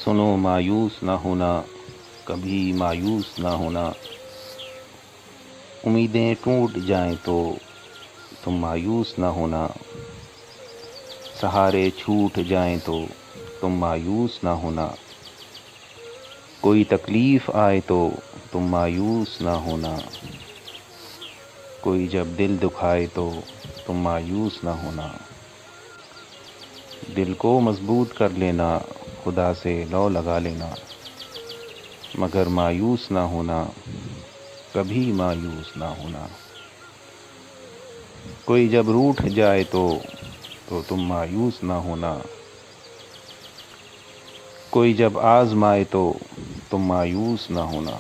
سنو مایوس نہ ہونا، کبھی مایوس نہ ہونا۔ امیدیں ٹوٹ جائیں تو تم مایوس نہ ہونا، سہارے چھوٹ جائیں تو تم مایوس نہ ہونا، کوئی تکلیف آئے تو تم مایوس نہ ہونا، کوئی جب دل دکھائے تو تم مایوس نہ ہونا۔ دل کو مضبوط کر لینا، خدا سے لو لگا لینا، مگر مایوس نہ ہونا، کبھی مایوس نہ ہونا۔ کوئی جب روٹھ جائے تو تم مایوس نہ ہونا، کوئی جب آزمائے تو تم مایوس نہ ہونا،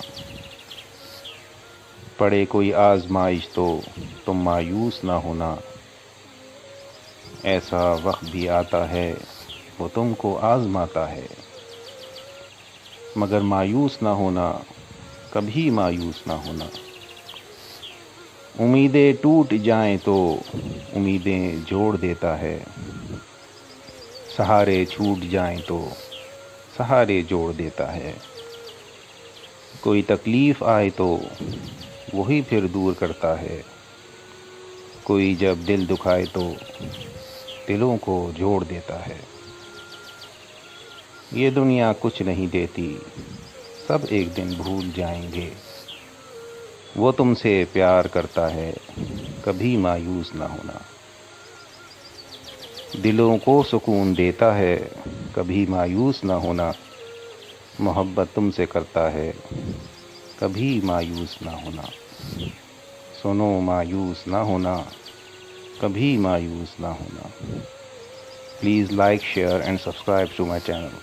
پڑے کوئی آزمائش تو تم مایوس نہ ہونا، ایسا وقت بھی آتا ہے وہ تم کو آزماتا ہے، مگر مایوس نہ ہونا، کبھی مایوس نہ ہونا۔ امیدیں ٹوٹ جائیں تو امیدیں جوڑ دیتا ہے، سہارے چھوٹ جائیں تو سہارے جوڑ دیتا ہے، کوئی تکلیف آئے تو وہی پھر دور کرتا ہے، کوئی جب دل دکھائے تو دلوں کو جوڑ دیتا ہے۔ یہ دنیا کچھ نہیں دیتی، سب ایک دن بھول جائیں گے، وہ تم سے پیار کرتا ہے، کبھی مایوس نہ ہونا، دلوں کو سکون دیتا ہے، کبھی مایوس نہ ہونا، محبت تم سے کرتا ہے، کبھی مایوس نہ ہونا۔ سنو مایوس نہ ہونا، کبھی مایوس نہ ہونا۔ Please like, share and subscribe to my channel.